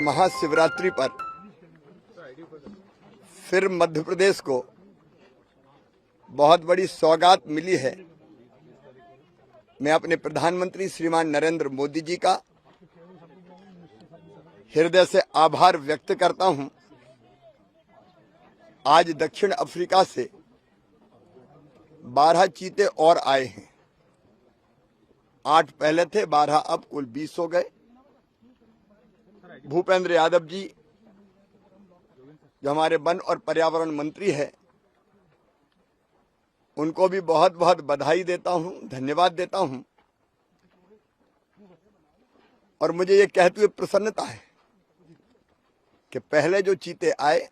महाशिवरात्रि पर फिर मध्य प्रदेश को बहुत बड़ी सौगात मिली है। मैं अपने प्रधानमंत्री श्रीमान नरेंद्र मोदी जी का हृदय से आभार व्यक्त करता हूं। आज दक्षिण अफ्रीका से 12 चीते और आए हैं। 8 पहले थे, 12 अब कुल 20 हो गए। भूपेंद्र यादव जी जो हमारे वन और पर्यावरण मंत्री हैं, उनको भी बहुत बहुत बधाई देता हूं, धन्यवाद देता हूं। और मुझे ये कहते हुए प्रसन्नता है कि पहले जो चीते आए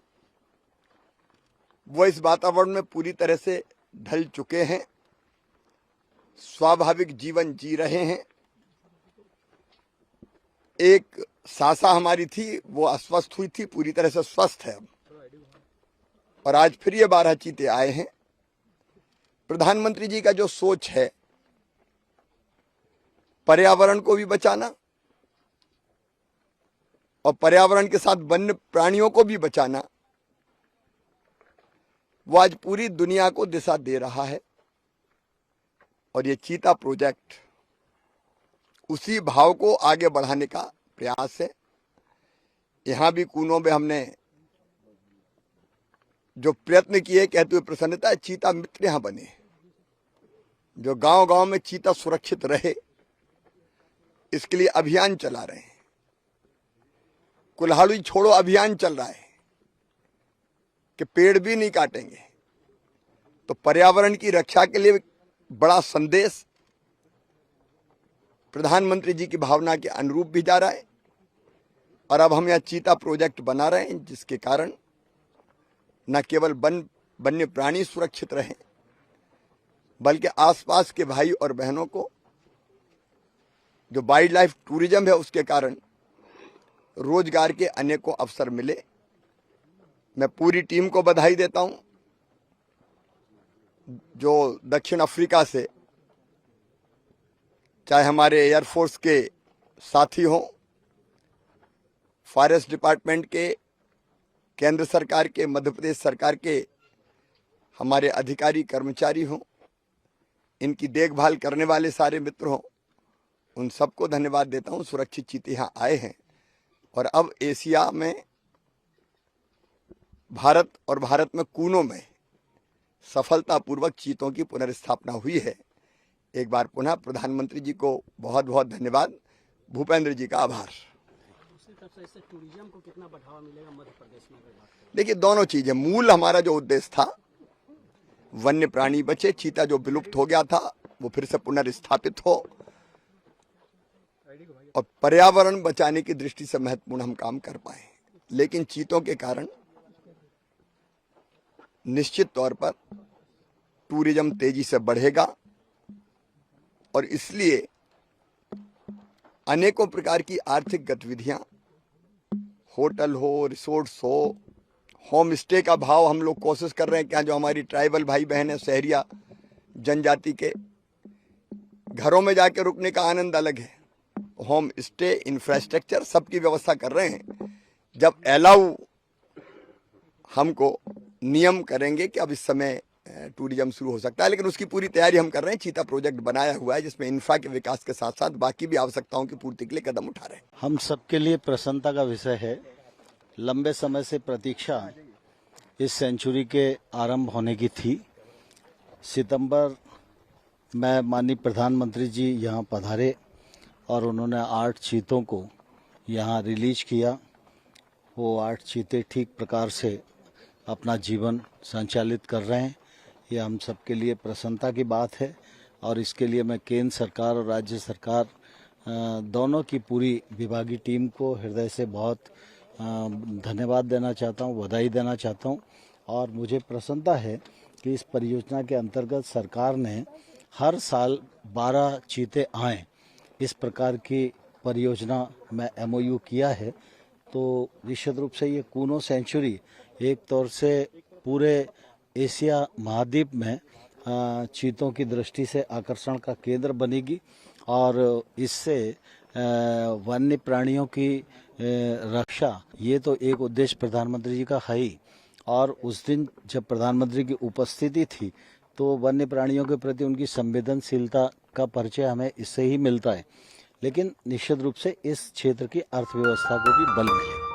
वो इस वातावरण में पूरी तरह से ढल चुके हैं, स्वाभाविक जीवन जी रहे हैं। एक सासा हमारी थी, वो अस्वस्थ हुई थी, पूरी तरह से स्वस्थ है अब। और आज फिर ये 12 चीते आए हैं। प्रधानमंत्री जी का जो सोच है, पर्यावरण को भी बचाना और पर्यावरण के साथ वन्य प्राणियों को भी बचाना, वो आज पूरी दुनिया को दिशा दे रहा है। और ये चीता प्रोजेक्ट उसी भाव को आगे बढ़ाने का प्रयास है। यहां भी कूनों में हमने जो प्रयत्न किए, कहते हुए प्रसन्नता है, चीता मित्र यहां बने, जो गांव गांव में चीता सुरक्षित रहे, इसके लिए अभियान चला रहे हैं। कुल्हाड़ी छोड़ो अभियान चल रहा है कि पेड़ भी नहीं काटेंगे। तो पर्यावरण की रक्षा के लिए बड़ा संदेश प्रधानमंत्री जी की भावना के अनुरूप भी जा रहा है। और अब हम यहाँ चीता प्रोजेक्ट बना रहे हैं, जिसके कारण न केवल वन्य प्राणी सुरक्षित रहें, बल्कि आसपास के भाई और बहनों को जो वाइल्ड लाइफ टूरिज्म है, उसके कारण रोजगार के अनेकों अवसर मिले। मैं पूरी टीम को बधाई देता हूं, जो दक्षिण अफ्रीका से, चाहे हमारे एयरफोर्स के साथी हों, फॉरेस्ट डिपार्टमेंट के, केंद्र सरकार के, मध्य प्रदेश सरकार के हमारे अधिकारी कर्मचारी हों, इनकी देखभाल करने वाले सारे मित्र हों, उन सबको धन्यवाद देता हूं। सुरक्षित चीते यहाँ आए हैं और अब एशिया में, भारत और भारत में कूनों में सफलतापूर्वक चीतों की पुनर्स्थापना हुई है। एक बार पुनः प्रधानमंत्री जी को बहुत बहुत धन्यवाद, भूपेंद्र जी का आभार। दूसरी तरफ से इससे टूरिज्म को कितना बढ़ावा मिलेगा मध्य प्रदेश में? देखिए, दोनों चीजें, मूल हमारा जो उद्देश्य था, वन्य प्राणी बचे, चीता जो विलुप्त हो गया था वो फिर से पुनर्स्थापित हो, और पर्यावरण बचाने की दृष्टि से महत्वपूर्ण हम काम कर पाए। लेकिन चीतों के कारण निश्चित तौर पर टूरिज्म तेजी से बढ़ेगा और इसलिए अनेकों प्रकार की आर्थिक गतिविधियां, होटल हो, रिसोर्ट्स हो, होम स्टे का भाव हम लोग कोशिश कर रहे हैं कि जो हमारी ट्राइबल भाई बहन है, शहरिया जनजाति के, घरों में जाके रुकने का आनंद अलग है। होम स्टे, इंफ्रास्ट्रक्चर सबकी व्यवस्था कर रहे हैं। जब अलाउ हमको नियम करेंगे कि अब इस समय टूरिज्म शुरू हो सकता है, लेकिन उसकी पूरी तैयारी हम कर रहे हैं। चीता प्रोजेक्ट बनाया हुआ है, जिसमें इंफ्रा के विकास के साथ साथ बाकी भी आवश्यकताओं की पूर्ति के लिए कदम उठा रहे हैं। हम सबके लिए प्रसन्नता का विषय है। लंबे समय से प्रतीक्षा इस सेंचुरी के आरंभ होने की थी। सितंबर में माननीय प्रधानमंत्री जी यहाँ पधारे और उन्होंने 8 चीतों को यहाँ रिलीज किया। वो 8 चीते ठीक प्रकार से अपना जीवन संचालित कर रहे हैं। ये हम सबके लिए प्रसन्नता की बात है और इसके लिए मैं केंद्र सरकार और राज्य सरकार दोनों की पूरी विभागीय टीम को हृदय से बहुत धन्यवाद देना चाहता हूँ, बधाई देना चाहता हूँ। और मुझे प्रसन्नता है कि इस परियोजना के अंतर्गत सरकार ने हर साल 12 चीते आएँ, इस प्रकार की परियोजना में MOU किया है। तो निश्चित रूप से ये कूनो सेंचुरी एक तौर से पूरे एशिया महाद्वीप में चीतों की दृष्टि से आकर्षण का केंद्र बनेगी और इससे वन्य प्राणियों की रक्षा, ये तो एक उद्देश्य प्रधानमंत्री जी का है ही। और उस दिन जब प्रधानमंत्री की उपस्थिति थी तो वन्य प्राणियों के प्रति उनकी संवेदनशीलता का परिचय हमें इससे ही मिलता है। लेकिन निश्चित रूप से इस क्षेत्र की अर्थव्यवस्था को भी बल मिलेगा।